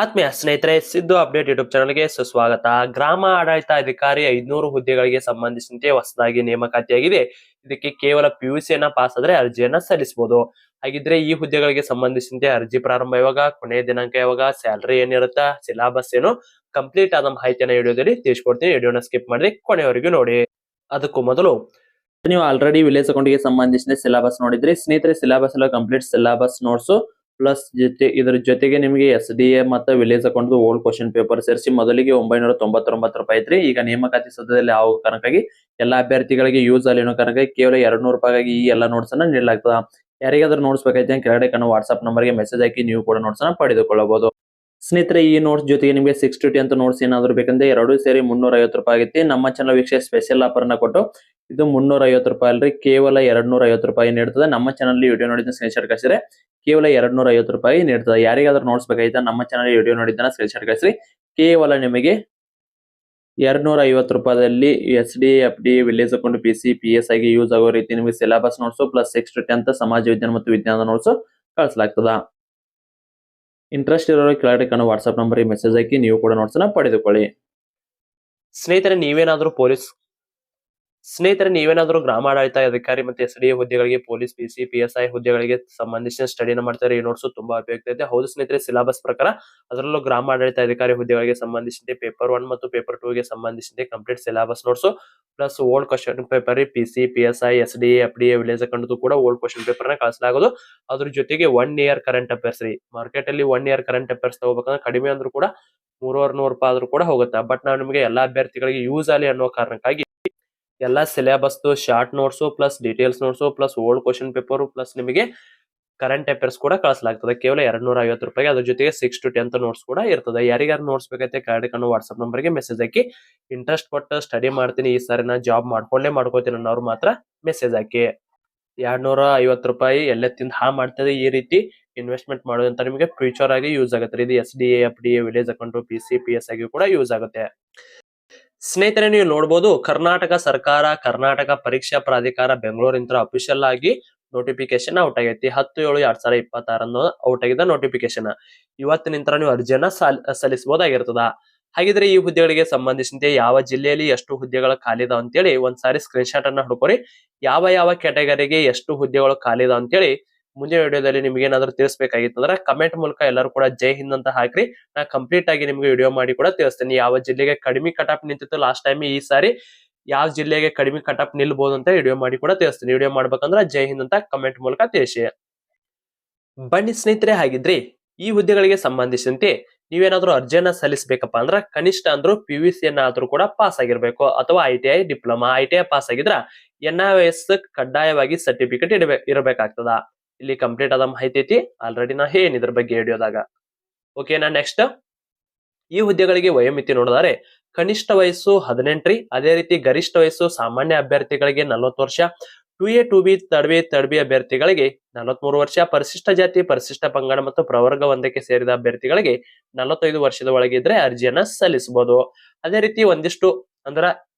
ಆತ್ಮೀಯ ಸ್ನೇಹಿತರೆ, Siddu update YouTube ಚಾನಲ್ಗೆ ಸುಸ್ವಾಗತ. ಗ್ರಾಮ ಆಡಳಿತ ಅಧಿಕಾರಿ 500 ಹುದ್ದೆಗಳಿಗೆ ಸಂಬಂಧಿಸಿದಂತೆ ಹೊಸದಾಗಿ ನೇಮಕಾತಿಯಾಗಿದೆ. ಇದಕ್ಕೆ ಕೇವಲ PUC ಯನ್ನ ಪಾಸ್ ಆದ್ರೆ ಅರ್ಜಿಯನ್ನ ಸಲ್ಲಿಸಬಹುದು. ಹಾಗಿದ್ರೆ ಈ ಹುದ್ದೆಗಳಿಗೆ ಸಂಬಂಧಿಸಿದಂತೆ ಅರ್ಜಿ ಪ್ರಾರಂಭ ಯಾವಾಗ, ಕೊನೆಯ ದಿನಾಂಕ ಯಾವಾಗ, ಸ್ಯಾಲರಿ ಏನಿರುತ್ತಾ, ಸಿಲಾಬಸ್ ಏನು, ಕಂಪ್ಲೀಟ್ ಆದ ಮಾಹಿತಿಯನ್ನ ವಿಡಿಯೋದಲ್ಲಿ ತಿಳಿಸ್ಕೊಡ್ತೀನಿ. ವಿಡಿಯೋನ ಸ್ಕಿಪ್ ಮಾಡಿ ಕೊನೆಯವರೆಗೂ ನೋಡಿ. ಅದಕ್ಕೂ ಮೊದಲು ನೀವು ಆಲ್ರೆಡಿ ವಿಲೇಜ್ ಅಕೌಂಟ್ಗೆ ಸಂಬಂಧಿಸಿದ ಸಿಲೆಬಸ್ ನೋಡಿದ್ರಿ ಸ್ನೇಹಿತರೆ. ಸಿಲೆಬಸ್ ಎಲ್ಲ ಕಂಪ್ಲೀಟ್ ಸಿಲೆಬಸ್ ನೋಟ್ಸ್ ಪ್ಲಸ್ ಇದರ ಜೊತೆಗೆ ನಿಮಗೆ SDA ಮತ್ತು village account old question paper ಸೇರಿಸಿ ಮೊದಲಿಗೆ 999 ರೂಪಾಯಿ ಐತ್ರಿ. ಈಗ ನೇಮಕಾತಿ ಸದ್ಯದಲ್ಲಿ ಯಾವ ಕಾರಣಕ್ಕಾಗಿ ಎಲ್ಲಾ ಅಭ್ಯರ್ಥಿಗಳಿಗೆ ಯೂಸ್ ಅಲ್ಲಿ ಅನ್ನೋ ಕಾರಣಕ್ಕಾಗಿ ಕೇವಲ 200 ರೂಪಾಯಿಗಾಗಿ ಈ ಎಲ್ಲ ನೋಟ್ಸ್ ಅನ್ನ ನೀಡಲಾಗ್ತದ. ಯಾರಿಗಾದ್ರೂ ನೋಟ್ಸ್ ಬೇಕಾಯ್ತು ಕೆಳಗಡೆ ಕಾಣೋ ವಾಟ್ಸ್ಆಪ್ ನಂಬರ್ಗೆ ಮೆಸೇಜ್ ಹಾಕಿ ನೀವು ಕೂಡ ನೋಟ್ಸ್ ಅನ್ನ ಪಡೆದುಕೊಳ್ಳಬಹುದು. ಸ್ನೇಹಿತರೆ, ಈ ನೋಟ್ಸ್ ಜೊತೆಗೆ ನಿಮಗೆ 6 to 10 ನೋಟ್ಸ್ ಏನಾದ್ರು ಬೇಕಂದ್ರೆ ಎರಡು ಸೇರಿ 350 ರೂಪಾಯಿ ಆಗೈತಿ. ನಮ್ಮ ಚಾನಲ್ ವೀಕ್ಷಕ ಸ್ಪೆಷಲ್ ಆಫರ್ ನ ಕೊಟ್ಟು ಇದು 350 ರೂಪಾಯಿ ಅಲ್ರಿ, ಕೇವಲ 250 ರೂಪಾಯಿ ನೀಡ್ತದೆ. ನಮ್ಮ ಚಾನಲ್ ವಿಡಿಯೋ ನೋಡಿದ ಸ್ಕ್ರೀನ್ಶಾಟ್ ಕಳಿಸಿದ್ರೆ ಕೇವಲ 250 ರೂಪಾಯಿ ನೀಡ್ತದೆ. ಯಾರಿಗಾದ್ರೂ ನೋಟ್ಸ್ ಬೇಕಾಯ್ತಾ ನಮ್ಮ ಚಾನಲ್ ವಿಡಿಯೋ ನೋಡಿದ್ದನ್ನ ಸ್ಕ್ರೀನ್ಶಾಟ್ ಕಳಿಸ್ರಿ. ಕೇವಲ ನಿಮಗೆ 250 ರೂಪಾಯಿದಲ್ಲಿ SDA FDA village account PC PS ಆಗಿ ಯೂಸ್ ಆಗೋ ರೀತಿ ನಿಮಗೆ ಸಿಲೆಬಸ್ ನೋಟ್ಸ್ ಪ್ಲಸ್ 6 to 10 ಸಮಾಜ ವಿಜ್ಞಾನ ಮತ್ತು ವಿಜ್ಞಾನ ನೋಟ್ಸ್ ಕಳಿಸಲಾಗ್ತದ. ಇಂಟ್ರೆಸ್ಟ್ ಇರೋರು ಕೆಳಗಡೆ ಕಾಣೋ ವಾಟ್ಸ್ಆಪ್ ನಂಬರ್ ಮೆಸೇಜ್ ಹಾಕಿ ನೀವು ಕೂಡ ನೋಟ್ಸ್ ಅನ್ನ ಪಡೆದುಕೊಳ್ಳಿ. ಸ್ನೇಹಿತರೆ, ನೀವೇನಾದ್ರೂ ಗ್ರಾಮಾಡಳಿತ ಅಧಿಕಾರಿ ಮತ್ತೆ SDA ಹುದ್ದೆಗಳಿಗೆ, ಪೊಲೀಸ್ PC PSI ಹುದ್ದೆಗಳಿಗೆ ಸಂಬಂಧಿಸಿದ ಸ್ಟಡಿನ ಮಾಡ್ತಾರೆ. ಈ ನೋಟ್ಸ್ ತುಂಬಾ ಉಪಯುಕ್ತ ಇದೆ. ಹೌದು ಸ್ನೇಹಿತರೆ, ಸಿಲೆಬಸ್ ಪ್ರಕಾರ ಅದರಲ್ಲೂ ಗ್ರಾಮಾಡಳಿತ ಅಧಿಕಾರಿ ಹುದ್ದೆಗಳಿಗೆ ಸಂಬಂಧಿಸಿದಂತೆ ಪೇಪರ್ 1 ಮತ್ತು ಪೇಪರ್ 2 ಗೆ ಸಂಬಂಧಿಸಿದಂತೆ complete syllabus notes plus old question paper PC PSI SDA FDA village account ಕೂಡ ಓಲ್ಡ್ ಕ್ವಶನ್ ಪೇಪರ್ ನ ಕಳಿಸಲಾಗೋದು. ಅದ್ರ ಜೊತೆಗೆ 1 year ಕರೆಂಟ್ ಅಫೇರ್ಸ್ ರೀ. ಮಾರ್ಕೆಟ್ ಅಲ್ಲಿ 1 year ಕರೆಂಟ್ ಅಫೇರ್ಸ್ ತಗೋಬೇಕಂದ್ರೆ ಕಡಿಮೆ ಅಂದ್ರೂ ಕೂಡ 300 ರೂಪಾಯಿ ಆದ್ರೂ ಕೂಡ ಹೋಗುತ್ತೆ. ಬಟ್ ನಾವು ನಿಮಗೆ ಎಲ್ಲಾ ಅಭ್ಯರ್ಥಿಗಳಿಗೆ ಯೂಸ್ ಆಗಲಿ ಅನ್ನೋ ಕಾರಣಕ್ಕಾಗಿ ಎಲ್ಲಾ syllabus short notes plus details notes plus old question paper plus ನಿಮಗೆ ಕರೆಂಟ್ ಅಫೇರ್ಸ್ ಕೂಡ ಕಳಿಸಲಾಗ್ತದೆ ಕೇವಲ 250 ರೂಪಾಯಿಗೆ. ಅದ್ರ ಜೊತೆಗೆ 6 to 10 ನೋಟ್ಸ್ ಕೂಡ ಇರ್ತದೆ. ಯಾರಿಗಾರು ನೋಟ್ಸ್ ಬೇಕೈತೆ ಕೆಳಗಡೆ ಕಾಣೋ ವಾಟ್ಸ್ಆಪ್ ನಂಬರ್ಗೆ ಮೆಸೇಜ್ ಹಾಕಿ. ಇಂಟ್ರೆಸ್ಟ್ ಕೊಟ್ಟು ಸ್ಟಡಿ ಮಾಡ್ತೀನಿ, ಈ ಸಾರಿ ನಾ ಜಾಬ್ ಮಾಡ್ಕೋತೀನಿ ಅನ್ನೋರು ಮಾತ್ರ ಮೆಸೇಜ್ ಹಾಕಿ. 250 ರೂಪಾಯಿ ಎಲ್ಲೇ ತಿಂದು ಮಾಡ್ತದೆ. ಈ ರೀತಿ ಇನ್ವೆಸ್ಟ್ಮೆಂಟ್ ಮಾಡೋದಂತ ನಿಮಗೆ ಫ್ಯೂಚರ್ ಆಗಿ ಯೂಸ್ ಆಗುತ್ತೆ. ಇದು SDA FDA village account PC PS ಆಗಿ ಕೂಡ ಯೂಸ್ ಆಗುತ್ತೆ. ಸ್ನೇಹಿತರೆ, ನೀವು ನೋಡಬಹುದು ಕರ್ನಾಟಕ ಸರ್ಕಾರ, ಕರ್ನಾಟಕ ಪರೀಕ್ಷಾ ಪ್ರಾಧಿಕಾರ ಬೆಂಗಳೂರಿಂತ ಅಫಿಷಿಯಲ್ ಆಗಿ ನೋಟಿಫಿಕೇಶನ್ ಔಟ್ ಆಗೈತಿ. 10/7/2026 ಔಟ್ ಆಗಿದ್ದ ನೋಟಿಫಿಕೇಶನ್. ಇವತ್ತಿನಿಂದ ನೀವು ಅರ್ಜಿಯನ್ನ ಸಲ್ಲಿಸಬಹುದಾಗಿರ್ತದ. ಹಾಗಿದ್ರೆ ಈ ಹುದ್ದೆಗಳಿಗೆ ಸಂಬಂಧಿಸಿದಂತೆ ಯಾವ ಜಿಲ್ಲೆಯಲ್ಲಿ ಎಷ್ಟು ಹುದ್ದೆಗಳು ಖಾಲಿದಾವ ಅಂತೇಳಿ ಒಂದ್ಸಾರಿ ಸ್ಕ್ರೀನ್ ಶಾಟ್ ಅನ್ನ ಹುಡ್ಕೋರಿ. ಯಾವ ಕ್ಯಾಟಗರಿಗೆ ಎಷ್ಟು ಹುದ್ದೆಗಳು ಖಾಲಿದಾವ ಅಂತೇಳಿ ಮುಂದಿನ ವಿಡಿಯೋದಲ್ಲಿ ನಿಮ್ಗೆ ಏನಾದ್ರು ತಿಳಿಸಬೇಕಾಗಿತ್ತು ಅಂದ್ರೆ ಕಮೆಂಟ್ ಮೂಲಕ ಎಲ್ಲರೂ ಕೂಡ ಜೈ ಹಿಂದ್ ಅಂತ ಹಾಕ್ರಿ. ನಾ ಕಂಪ್ಲೀಟ್ ಆಗಿ ನಿಮ್ಗೆ ವಿಡಿಯೋ ಮಾಡಿ ಕೂಡ ತಿಳಿಸ್ತೀನಿ. ಯಾವ ಜಿಲ್ಲೆಗೆ ಕಡಿಮೆ ಕಟಾಪ್ ನಿಂತಿತ್ತು ಲಾಸ್ಟ್ ಟೈಮ್, ಈ ಸಾರಿ ಯಾವ ಜಿಲ್ಲೆಗೆ ಕಡಿಮೆ ಕಟಾಪ್ ನಿಲ್ಬಹುದು ಅಂತ ವಿಡಿಯೋ ಮಾಡಿ ಕೂಡ ತಿಳಿಸ್ತೀನಿ. ವಿಡಿಯೋ ಮಾಡ್ಬೇಕಂದ್ರೆ ಜೈ ಹಿಂದ್ ಅಂತ ಕಮೆಂಟ್ ಮೂಲಕ ತಿಳಿಸಿ. ಬನ್ನಿ ಸ್ನೇಹಿತರೆ, ಹಾಗಿದ್ರಿ ಈ ಹುದ್ದೆಗಳಿಗೆ ಸಂಬಂಧಿಸಿದಂತೆ ನೀವೇನಾದ್ರೂ ಅರ್ಜಿಯನ್ನ ಸಲ್ಲಿಸಬೇಕಪ್ಪ ಅಂದ್ರೆ ಕನಿಷ್ಠ ಅಂದ್ರೂ PUC ಆದ್ರೂ ಕೂಡ ಪಾಸ್ ಆಗಿರ್ಬೇಕು ಅಥವಾ ITI ಡಿಪ್ಲೊಮಾ. ITI ಪಾಸ್ ಆಗಿದ್ರ NIOS ಕಡ್ಡಾಯವಾಗಿ ಸರ್ಟಿಫಿಕೇಟ್ ಇರಬೇಕಾಗ್ತದ. ಇಲ್ಲಿ ಕಂಪ್ಲೀಟ್ ಆದ ಮಾಹಿತಿ ಐತಿ, ಆಲ್ರೆಡಿ ನಾ ಇದ್ರ ಬಗ್ಗೆ ವಿಡಿಯೋದಾಗ. ಓಕೆನಾ. ನೆಕ್ಸ್ಟ್, ಈ ಹುದ್ದೆಗಳಿಗೆ ವಯೋಮಿತಿ ನೋಡಿದರೆ ಕನಿಷ್ಠ ವಯಸ್ಸು 18 ರೀ. ಅದೇ ರೀತಿ ಗರಿಷ್ಠ ವಯಸ್ಸು ಸಾಮಾನ್ಯ ಅಭ್ಯರ್ಥಿಗಳಿಗೆ 40 ವರ್ಷ, 2A 2B ಥರ್ಡ್ ಬಿ ಅಭ್ಯರ್ಥಿಗಳಿಗೆ 43 ವರ್ಷ, ಪರಿಶಿಷ್ಟ ಜಾತಿ ಪರಿಶಿಷ್ಟ ಪಂಗಡ ಮತ್ತು ಪ್ರವರ್ಗ 1ಕ್ಕೆ ಸೇರಿದ ಅಭ್ಯರ್ಥಿಗಳಿಗೆ 45 ವರ್ಷದ ಒಳಗಿದ್ರೆ ಅರ್ಜಿಯನ್ನ ಸಲ್ಲಿಸಬಹುದು. ಅದೇ ರೀತಿ ಒಂದಿಷ್ಟು ಅಂದ್ರ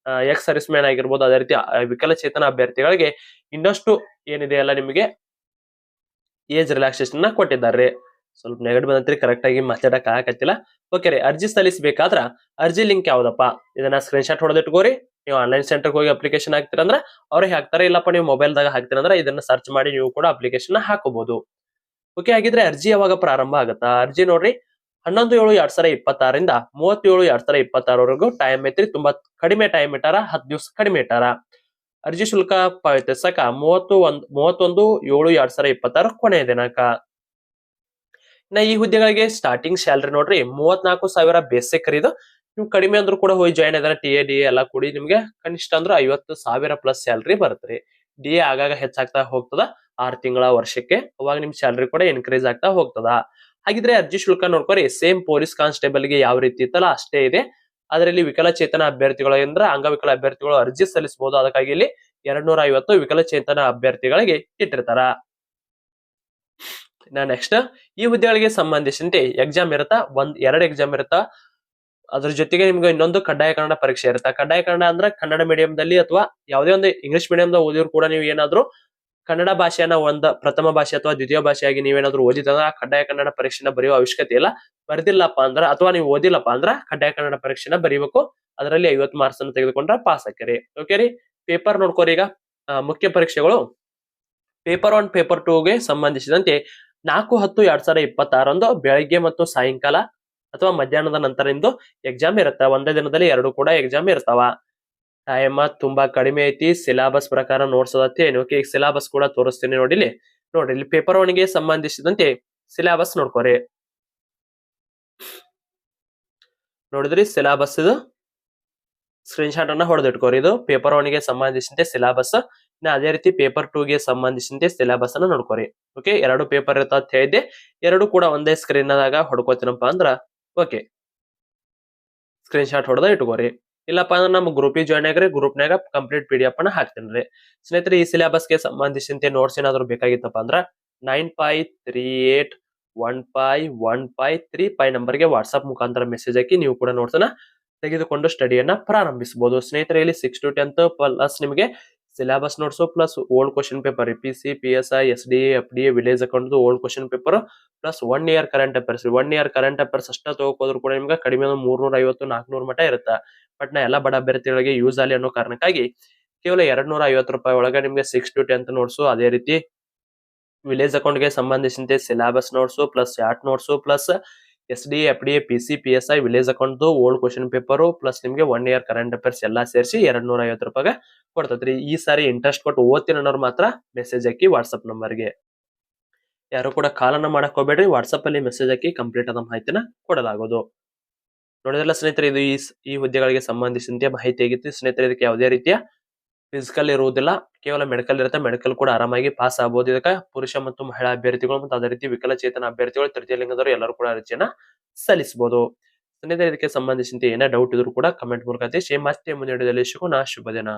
ಎಕ್ಸ್ ಸರ್ವಿಸ್ ಮ್ಯಾನ್ ಆಗಿರ್ಬೋದು, ಅದೇ ರೀತಿ ವಿಕಲಚೇತನ ಅಭ್ಯರ್ಥಿಗಳಿಗೆ ಇನ್ನಷ್ಟು ಏನಿದೆ ಎಲ್ಲ ನಿಮಗೆ ಏಜ್ ರಿಲ್ಯಾಕ್ಸೇಷನ್ ಕೊಟ್ಟಿದ್ದಾರೆ. ಸ್ವಲ್ಪ ನೆಗಡಿ ಬಂದ್ರಿ, ಕರೆಕ್ಟ್ ಆಗಿ ಮಾತಾಡಕ್ ಆಗತ್ತಿಲ್ಲ. ಓಕೆ ರೀ, ಅರ್ಜಿ ಸಲ್ಲಿಸಬೇಕಾದ್ರ ಅರ್ಜಿ ಲಿಂಕ್ ಯಾವ್ದಪ್ಪ ಇದನ್ನ ಸ್ಕ್ರೀನ್ ಶಾಟ್ ಹೊಡೆದಿಟ್ಕೋರಿ. ನೀವು ಆನ್ಲೈನ್ ಸೆಂಟರ್ಗೆ ಹೋಗಿ ಅಪ್ಲಿಕೇಶನ್ ಹಾಕ್ತಿರಂದ್ರ ಅವ್ರಿಗೆ ಹಾಕ್ತಾರೆ, ಇಲ್ಲಪ್ಪ ನೀವು ಮೊಬೈಲ್ದಾಗ ಹಾಕ್ತಿರಂದ್ರ ಇದನ್ನ ಸರ್ಚ್ ಮಾಡಿ ನೀವು ಕೂಡ ಅಪ್ಲಿಕೇಶನ್ ಹಾಕೋಬಹುದು. ಓಕೆ, ಹಾಗಿದ್ರೆ ಅರ್ಜಿ ಯಾವಾಗ ಪ್ರಾರಂಭ ಆಗುತ್ತಾ? ಅರ್ಜಿ ನೋಡ್ರಿ 11/7/2026 37/2026 ಟೈಮ್ ಐತ್ರಿ. ತುಂಬಾ ಕಡಿಮೆ ಟೈಮ್ ಇಟ್ಟಾರ, 10 ದಿವಸ ಕಡಿಮೆ ಇಟ್ಟಾರ. ಅರ್ಜಿ ಶುಲ್ಕ ಪಾವತಿಸಕ 31/7/2026 ಕೊನೆಯ ದಿನಾಂಕ. ಈ ಹುದ್ದೆಗಳಿಗೆ ಸ್ಟಾರ್ಟಿಂಗ್ ಸ್ಯಾಲರಿ ನೋಡ್ರಿ 34,000 ಬೇಸಿಕ್ ಇದು. ನೀವು ಕಡಿಮೆ ಅಂದ್ರೂ ಕೂಡ ಹೋಗಿ ಜಾಯ್ನ್ ಆದ್ರೆ TA DA ಎಲ್ಲ ಕೂಡಿ ನಿಮ್ಗೆ ಕನಿಷ್ಠ ಅಂದ್ರೂ 50,000 ಪ್ಲಸ್ ಸ್ಯಾಲರಿ ಬರುತ್ತೆ. DA ಆಗಾಗ ಹೆಚ್ಚಾಗ್ತಾ ಹೋಗ್ತದ 6 ತಿಂಗಳ ವರ್ಷಕ್ಕೆ, ಅವಾಗ ನಿಮ್ ಸ್ಯಾಲರಿ ಕೂಡ ಇನ್ಕ್ರೀಸ್ ಆಗ್ತಾ ಹೋಗ್ತದ. ಹಾಗಿದ್ರೆ ಅರ್ಜಿ ಶುಲ್ಕ ನೋಡ್ಕೊರಿ, ಸೇಮ್ ಪೊಲೀಸ್ ಕಾನ್ಸ್ಟೇಬಲ್ ಗೆ ಯಾವ ರೀತಿ ಇತ್ತಲ್ಲ ಅಷ್ಟೇ ಇದೆ. ಅದರಲ್ಲಿ ವಿಕಲಚೇತನ ಅಭ್ಯರ್ಥಿಗಳು ಅಂದ್ರೆ ಅಂಗವಿಕಲ ಅಭ್ಯರ್ಥಿಗಳು ಅರ್ಜಿ ಸಲ್ಲಿಸಬಹುದು. ಅದಕ್ಕಾಗಿ ಇಲ್ಲಿ 250 ವಿಕಲಚೇತನ ಅಭ್ಯರ್ಥಿಗಳಿಗೆ ಇಟ್ಟಿರ್ತಾರ. ನೆಕ್ಸ್ಟ್, ಈ ಹುದ್ದೆಗಳಿಗೆ ಸಂಬಂಧಿಸಿದಂತೆ ಎಕ್ಸಾಮ್ ಇರುತ್ತಾ, 2 ಎಕ್ಸಾಮ್ ಇರುತ್ತಾ. ಅದ್ರ ಜೊತೆಗೆ ನಿಮ್ಗೆ ಇನ್ನೊಂದು ಕಡ್ಡಾಯ ಕನ್ನಡ ಪರೀಕ್ಷೆ ಇರುತ್ತೆ. ಕಡ್ಡಾಯ ಕನ್ನಡ ಅಂದ್ರೆ ಕನ್ನಡ ಮೀಡಿಯಂದಲ್ಲಿ ಅಥವಾ ಯಾವುದೇ ಒಂದು ಇಂಗ್ಲಿಷ್ ಮೀಡಿಯಂದ ಓದಿದ್ರು ಕೂಡ ನೀವು ಏನಾದ್ರು ಕನ್ನಡ ಭಾಷೆಯನ್ನ ಪ್ರಥಮ ಭಾಷೆ ಅಥವಾ ದ್ವಿತೀಯ ಭಾಷೆಯಾಗಿ ನೀವೇನಾದ್ರೂ ಓದಿದ್ರೆ ಕಡ್ಡಾಯ ಕನ್ನಡ ಪರೀಕ್ಷೆನ ಬರೆಯುವ ಅವಶ್ಯಕತೆ ಇಲ್ಲ. ಬರ್ದಿಲ್ಲಪ್ಪ ಅಂದ್ರ ಅಥವಾ ನೀವು ಓದಿಲ್ಲಪ್ಪ ಅಂದ್ರ ಕಡ್ಡಾಯ ಕನ್ನಡ ಪರೀಕ್ಷೆನ ಬರೀಬೇಕು. ಅದರಲ್ಲಿ 50 ಮಾರ್ಕ್ಸ್ ಅನ್ನು ತೆಗೆದುಕೊಂಡ್ರೆ ಪಾಸ್ ಆಕ್ಕಿರಿ. ಓಕೆ ರೀ. ಪೇಪರ್ ನೋಡ್ಕೋರಿ ಈಗ. ಮುಖ್ಯ ಪರೀಕ್ಷೆಗಳು ಪೇಪರ್ 1 ಪೇಪರ್ 2 ಗೆ ಸಂಬಂಧಿಸಿದಂತೆ 4/10/2026 ಬೆಳಗ್ಗೆ ಮತ್ತು ಸಾಯಂಕಾಲ ಅಥವಾ ಮಧ್ಯಾಹ್ನದ ನಂತರ ನಿಮ್ದು ಎಕ್ಸಾಮ್ ಇರುತ್ತೆ. ಒಂದೇ ದಿನದಲ್ಲಿ 2 ಕೂಡ ಎಕ್ಸಾಮ್ ಇರ್ತಾವ. ಟೈಮ್ ತುಂಬಾ ಕಡಿಮೆ ಐತಿ. ಸಿಲಾಬಸ್ ಪ್ರಕಾರ ನೋಟ್ಸ್ ಅದತ್ತೇನು. ಓಕೆ, ಸಿಲಾಬಸ್ ಕೂಡ ತೋರಿಸ್ತೀನಿ ನೋಡ್ರಿ ಇಲ್ಲಿ ಪೇಪರ್ 1 ಗೆ ಸಂಬಂಧಿಸಿದಂತೆ ಸಿಲಾಬಸ್ ನೋಡ್ಕೋರಿ. ನೋಡಿದ್ರಿ ಸಿಲಾಬಸ್ ಇದು ಸ್ಕ್ರೀನ್ ಶಾಟ್ ಅನ್ನ ಹೊಡೆದಿಟ್ಕೋರಿ. ಇದು ಪೇಪರ್ 1 ಗೆ ಸಂಬಂಧಿಸಿದಂತೆ ಸಿಲಾಬಸ್. ಅದೇ ರೀತಿ ಪೇಪರ್ 2 ಗೆ ಸಂಬಂಧಿಸಿದಂತೆ ಸಿಲಾಬಸ್ ಅನ್ನ ನೋಡ್ಕೋರಿ. ಓಕೆ, 2 ಪೇಪರ್ ಇರ್ತಾವ ಅಂತ ಹೇಳಿದ್ದೆ. 2 ಕೂಡ ಒಂದೇ ಸ್ಕ್ರೀನ್ ದಾಗ ಹೊಡ್ಕೋತೀನಪ್ಪ ಅಂದ್ರ ಓಕೆ, ಸ್ಕ್ರೀನ್ ಶಾಟ್ ಹೊಡೆದ ಇಟ್ಕೋರಿ. ಇಲ್ಲಪ್ಪ ಅಂದ್ರೆ ನಮ್ಮ ಗ್ರೂಪಿಗೆ ಜಾಯ್ನ್ ಆಗ್ರಿ. ಗ್ರೂಪ್ನಾಗ ಕಂಪ್ಲೀಟ್ PDF ಅನ್ನ ಹಾಕ್ತೇನ್ರಿ. ಸ್ನೇಹಿತರೆ, ಈ ಸಿಲೆಬಸ್ ಗೆ ಸಂಬಂಧಿಸಿದಂತೆ ನೋಟ್ಸ್ ಏನಾದ್ರು ಬೇಕಾಗಿತ್ತಪ್ಪ ಅಂದ್ರ 9538151535 ನಂಬರ್ಗೆ ವಾಟ್ಸ್ಆಪ್ ಮುಖಾಂತರ ಮೆಸೇಜ್ ಹಾಕಿ ನೀವು ಕೂಡ ನೋಟ್ಸ್ ಅನ್ನ ತೆಗೆದುಕೊಂಡು ಸ್ಟಡಿಯನ್ನ ಪ್ರಾರಂಭಿಸಬಹುದು. ಸ್ನೇಹಿತರೆ, ಇಲ್ಲಿ 6 to 10th ಪ್ಲಸ್ ನಿಮಗೆ syllabus notes plus old question paper PC PSI SDA FDA village account old question paper plus 1 year current affairs. 1 year current affairs ಅಷ್ಟ ತಗೋಕೋದ್ರು ಕೂಡ ನಿಮ್ಗೆ ಕಡಿಮೆ 350-400 ಮಟ ಇರುತ್ತೆ. ಬಟ್ ನಾ ಎಲ್ಲಾ ಬಡ ಅಭ್ಯರ್ಥಿಗಳಿಗೆ ಯೂಸ್ ಆಗಲಿ ಅನ್ನೋ ಕಾರಣಕ್ಕಾಗಿ ಕೇವಲ 250 ರೂಪಾಯಿ ಒಳಗೆ ನಿಮ್ಗೆ 6 to 10th ನೋಟ್ಸ್, ಅದೇ ರೀತಿ ವಿಲೇಜ್ ಅಕೌಂಟ್ ಗೆ ಸಂಬಂಧಿಸಿದಂತೆ syllabus notes plus chart notes plus SDA FDA PC PSI village account old question paper plus ನಿಮ್ಗೆ 1 year ಕರೆಂಟ್ ಅಫೇರ್ಸ್ ಎಲ್ಲಾ ಸೇರಿಸಿ 250 ರೂಪಾಯಿಗೆ ಕೊಡ್ತದ್ರಿ. ಈ ಸಾರಿ ಇಂಟ್ರೆಸ್ಟ್ ಕೊಟ್ಟು ಓದ್ತೀನಿ ಅನ್ನೋರು ಮಾತ್ರ ಮೆಸೇಜ್ ಹಾಕಿ ವಾಟ್ಸ್ಆಪ್ ನಂಬರ್ಗೆ. ಯಾರು ಕೂಡ ಕಾಲನ್ನ ಮಾಡಕ್ ಹೋಗ್ಬೇಡ್ರಿ. ವಾಟ್ಸ್ಆಪ್ ಅಲ್ಲಿ ಮೆಸೇಜ್ ಹಾಕಿ ಕಂಪ್ಲೀಟ್ ಆದ ಮಾಹಿತಿನ ಕೊಡಲಾಗೋದು. ನೋಡಿದ್ರಲ್ಲ ಸ್ನೇಹಿತರೆ, ಇದು ಈ ಹುದ್ದೆಗಳಿಗೆ ಸಂಬಂಧಿಸಿದಂತೆ ಮಾಹಿತಿ ಆಗಿತ್ತು. ಸ್ನೇಹಿತರೆ, ಇದಕ್ಕೆ ಯಾವುದೇ ರೀತಿಯ ಫಿಸಿಕಲ್ ಇರುವುದಿಲ್ಲ, ಕೇವಲ ಮೆಡಿಕಲ್ ಇರುತ್ತೆ. ಮೆಡಿಕಲ್ ಕೂಡ ಆರಾಮಾಗಿ ಪಾಸ್ ಆಗಬಹುದು. ಇದಕ್ಕೆ ಪುರುಷ ಮತ್ತು ಮಹಿಳಾ ಅಭ್ಯರ್ಥಿಗಳು ಮತ್ತು ಅದೇ ರೀತಿ ವಿಕಲಚೇತನ ಅಭ್ಯರ್ಥಿಗಳು, ತೃತೀಯ ಲಿಂಗದವರು ಎಲ್ಲರೂ ಕೂಡ ಅರ್ಜಿಯನ್ನ ಸಲ್ಲಿಸಬಹುದು. ಸ್ನೇಹಿತರೆ, ಇದಕ್ಕೆ ಸಂಬಂಧಿಸಿದಂತೆ ಏನೇ ಡೌಟ್ ಇದ್ರು ಕೂಡ ಕಮೆಂಟ್ ಮೂಲಕ ತಿಳಿಸಿ. ಮತ್ತೆ ಮುಂದಿನ ವಿಡಿಯೋದಲ್ಲಿ ಸಿಗೋಣ. ಶುಭ ದಿನ.